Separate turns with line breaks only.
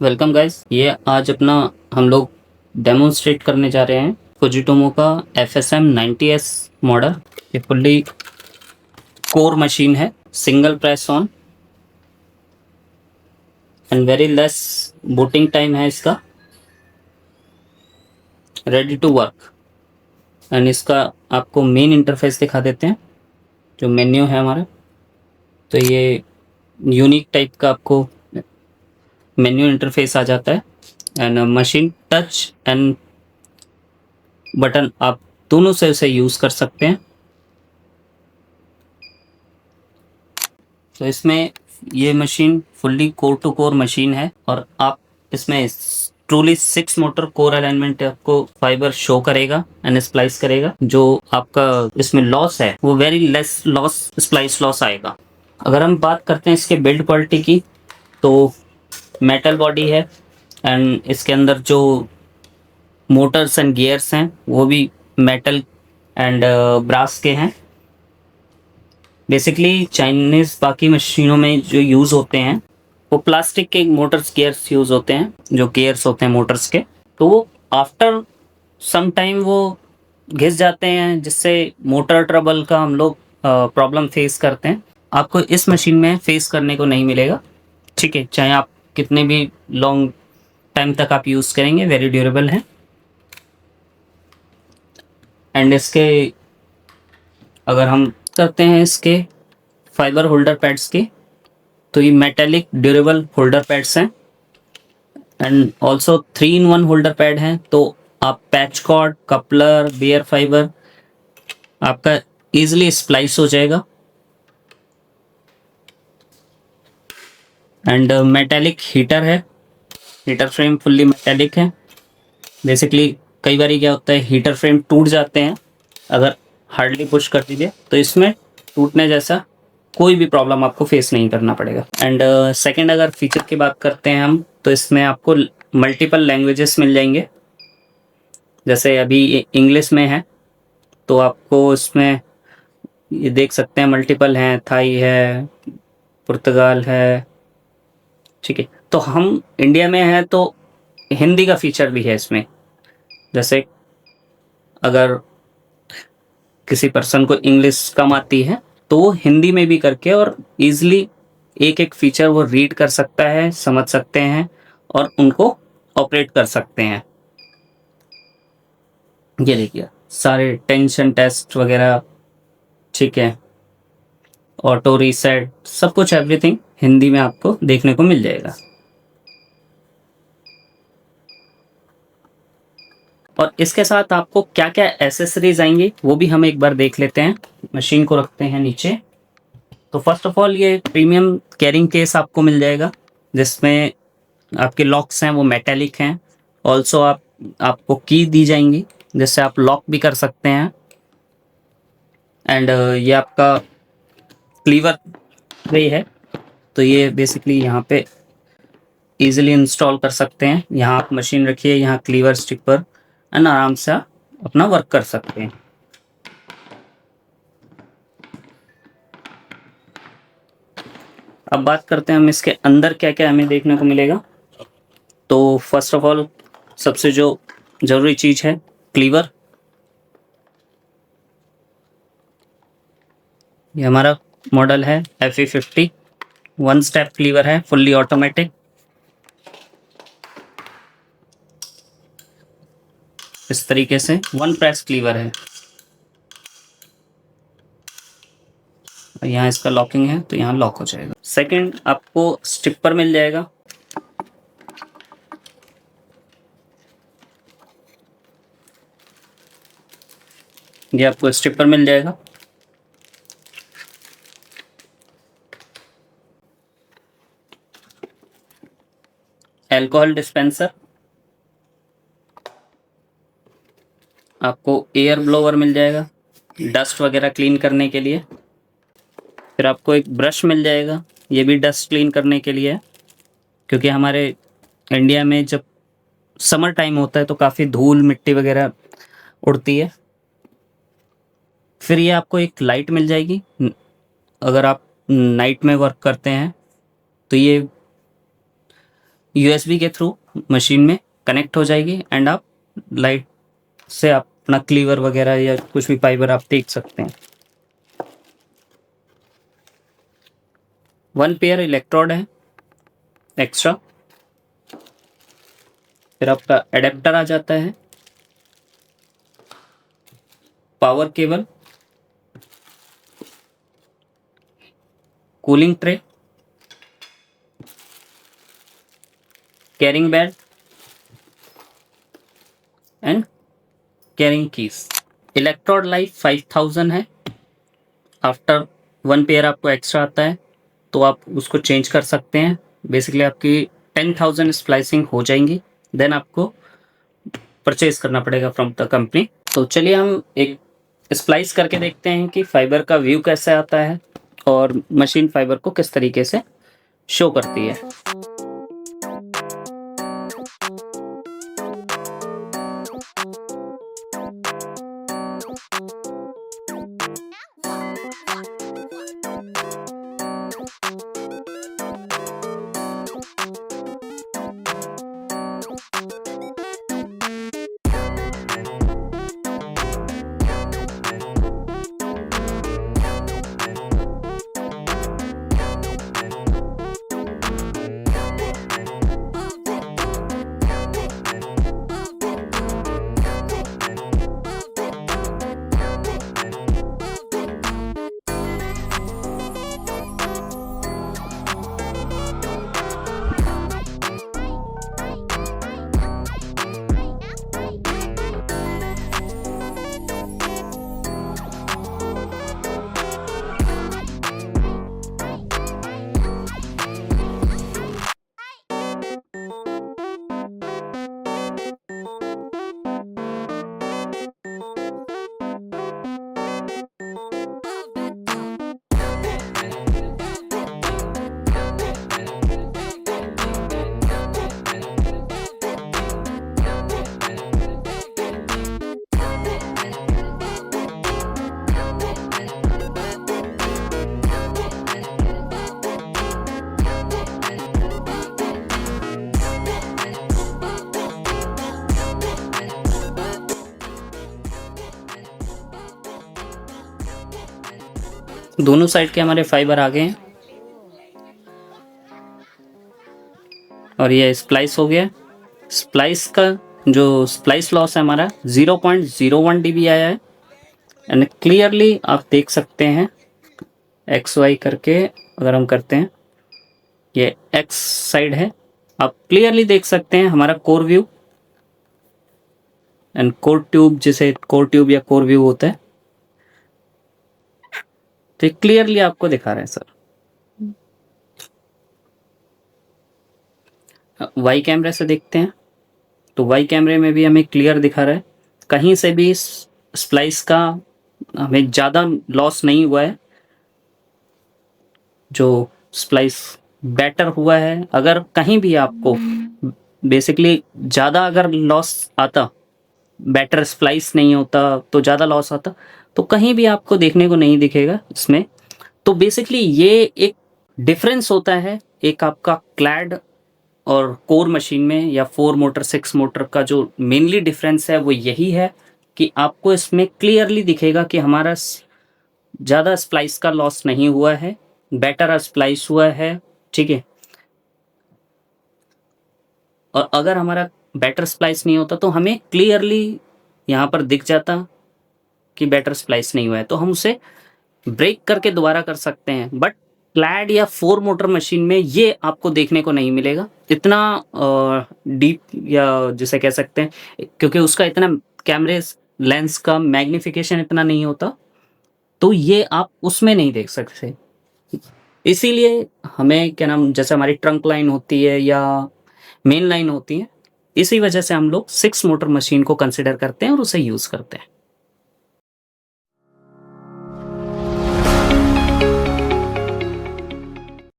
Welcome guys. ये आज अपना हम लोग डेमोन्स्ट्रेट करने जा रहे हैं फुजिटोमो का FSM 90S मॉडल। ये फुल्ली कोर मशीन है, single press on and very less booting time है इसका। Ready to work. एंड इसका आपको मेन इंटरफेस दिखा देते हैं, जो मेन्यू है हमारा। तो ये यूनिक टाइप का आपको मेन्यू इंटरफेस आ जाता है। And machine touch and button आप दोनों से उसे यूज़ कर सकते हैं। तो इसमें ये machine fully core to core machine है और आप इसमें ट्रूली 6 मोटर कोर अलाइनमेंट आपको फाइबर शो करेगा एंड स्प्लाइस करेगा। जो आपका इसमें लॉस है वो very less loss, splice loss आएगा। अगर हम बात करते हैं इसके बिल्ड क्वालिटी की, तो मेटल बॉडी है एंड इसके अंदर जो मोटर्स एंड गियर्स हैं वो भी मेटल एंड ब्रास के हैं। बेसिकली चाइनीज बाकी मशीनों में जो यूज़ होते हैं वो प्लास्टिक के मोटर्स गियर्स यूज़ होते हैं, जो गियर्स होते हैं मोटर्स के। तो वो आफ्टर सम टाइम वो घिस जाते हैं, जिससे मोटर ट्रबल का हम लोग प्रॉब्लम फेस करते हैं। आपको इस मशीन में फेस करने को नहीं मिलेगा, ठीक है। चाहे आप कितने भी लॉन्ग टाइम तक आप यूज़ करेंगे, वेरी ड्यूरेबल है। एंड इसके अगर हम करते हैं इसके फाइबर होल्डर पैड्स की, तो ये मेटेलिक ड्यूरेबल होल्डर पैड्स हैं and also 3-in-1 holder pad हैं। तो आप patch cord, coupler, bare fiber आपका इजीली स्प्लाइस हो जाएगा। एंड मेटेलिक हीटर है, हीटर फ्रेम फुल्ली मेटेलिक है। बेसिकली कई बार क्या होता है, हीटर फ्रेम टूट जाते हैं अगर हार्डली पुश कर दीजिए, तो इसमें टूटने जैसा कोई भी प्रॉब्लम आपको फेस नहीं करना पड़ेगा। एंड सेकंड अगर फीचर की बात करते हैं हम, तो इसमें आपको मल्टीपल लैंग्वेजेस मिल जाएंगे। जैसे अभी इंग्लिश में है, तो आपको इसमें ये देख सकते हैं मल्टीपल हैं, थाई है, पुर्तगाल है, ठीक है। तो हम इंडिया में हैं तो हिंदी का फीचर भी है इसमें। जैसे अगर किसी पर्सन को इंग्लिश कम आती है तो वो हिंदी में भी करके और इजीली एक एक फीचर वो रीड कर सकता है, समझ सकते हैं और उनको ऑपरेट कर सकते हैं। ये देखिए सारे टेंशन टेस्ट वगैरह, ठीक है, ऑटो रीसेट, सब कुछ एवरीथिंग हिंदी में आपको देखने को मिल जाएगा। और इसके साथ आपको क्या क्या एसेसरीज आएंगी वो भी हम एक बार देख लेते हैं। मशीन को रखते हैं नीचे। तो फर्स्ट ऑफ ऑल ये प्रीमियम कैरिंग केस आपको मिल जाएगा, जिसमें आपके लॉक्स हैं वो मेटेलिक हैं। ऑल्सो आपको की दी जाएंगी जिससे आप लॉक भी कर सकते हैं। एंड ये आपका क्लीवर ट्रे है, तो ये बेसिकली यहाँ पे इजीली इंस्टॉल कर सकते हैं। यहाँ आप मशीन रखिए, यहाँ क्लीवर स्टिक पर एंड आराम से आप अपना वर्क कर सकते हैं। अब बात करते हैं हम इसके अंदर क्या क्या हमें देखने को मिलेगा। तो फर्स्ट ऑफ ऑल सबसे जो ज़रूरी चीज़ है, क्लीवर। ये हमारा मॉडल है FE50, 1 स्टेप क्लीवर है, फुल्ली ऑटोमेटिक। इस तरीके से 1 प्रेस क्लीवर है। यहाँ इसका लॉकिंग है तो यहाँ लॉक हो जाएगा। सेकंड आपको स्टिपर मिल जाएगा। ये आपको स्टिपर मिल जाएगा। अल्कोहल डिस्पेंसर, आपको एयर ब्लोवर मिल जाएगा डस्ट वगैरह क्लीन करने के लिए। फिर आपको एक ब्रश मिल जाएगा, ये भी डस्ट क्लीन करने के लिए है, क्योंकि हमारे इंडिया में जब समर टाइम होता है तो काफ़ी धूल मिट्टी वगैरह उड़ती है। फिर ये आपको एक लाइट मिल जाएगी, अगर आप नाइट में वर्क करते हैं तो ये यूएसबी के थ्रू मशीन में कनेक्ट हो जाएगी एंड आप लाइट से आप अपना क्लीवर वगैरह या कुछ भी फाइबर आप देख सकते हैं। 1 पेयर इलेक्ट्रोड है एक्स्ट्रा। फिर आपका एडेप्टर आ जाता है, power cable, cooling tray, carrying belt and carrying keys. Electrode life 5000 है। आफ्टर 1 पेयर आपको एक्स्ट्रा आता है तो आप उसको चेंज कर सकते हैं। बेसिकली आपकी 10,000 स्प्लाइसिंग हो जाएंगी, देन आपको परचेज करना पड़ेगा फ्रॉम द कंपनी। तो चलिए हम एक स्प्लाइस करके देखते हैं कि फाइबर का व्यू कैसे आता है और मशीन फाइबर को किस तरीके से शो करती है। दोनों साइड के हमारे फाइबर आ गए हैं और ये स्प्लाइस हो गया। स्प्लाइस का जो स्प्लाइस लॉस है हमारा 0.01 dB आया है एंड क्लियरली आप देख सकते हैं एक्स वाई करके अगर हम करते हैं, ये एक्स साइड है, आप क्लियरली देख सकते हैं हमारा core view and core tube, जिसे कोर ट्यूब या कोर व्यू होता है, तो क्लियरली आपको दिखा रहे हैं सर। वाई कैमरे से देखते हैं तो वाई कैमरे में भी हमें क्लियर दिखा रहा है, कहीं से भी स्प्लाइस का हमें ज़्यादा लॉस नहीं हुआ है, जो स्प्लाइस बेटर हुआ है। अगर कहीं भी आपको बेसिकली ज़्यादा अगर लॉस आता, बेटर स्प्लाइस नहीं होता तो ज़्यादा लॉस आता, तो कहीं भी आपको देखने को नहीं दिखेगा इसमें। तो बेसिकली ये एक डिफरेंस होता है एक आपका क्लैड और कोर मशीन में या 4 मोटर 6 मोटर का जो मेनली डिफरेंस है वो यही है कि आपको इसमें क्लियरली दिखेगा कि हमारा ज़्यादा स्प्लाइस का लॉस नहीं हुआ है, बेटर स्प्लाइस हुआ है, ठीक है। और अगर हमारा बेटर स्प्लाइस नहीं होता तो हमें क्लियरली यहाँ पर दिख जाता कि बेटर स्प्लाइस नहीं हुआ है, तो हम उसे ब्रेक करके दोबारा कर सकते हैं। बट क्लैड या 4 मोटर मशीन में ये आपको देखने को नहीं मिलेगा इतना डीप, या जिसे कह सकते हैं, क्योंकि उसका इतना कैमरे लेंस का मैग्निफिकेशन इतना नहीं होता, तो ये आप उसमें नहीं देख सकते। इसीलिए हमें क्या नाम, जैसे हमारी ट्रंक लाइन होती है या मेन लाइन होती है, इसी वजह से हम लोग 6 मोटर मशीन को कंसिडर करते हैं और उसे यूज़ करते हैं।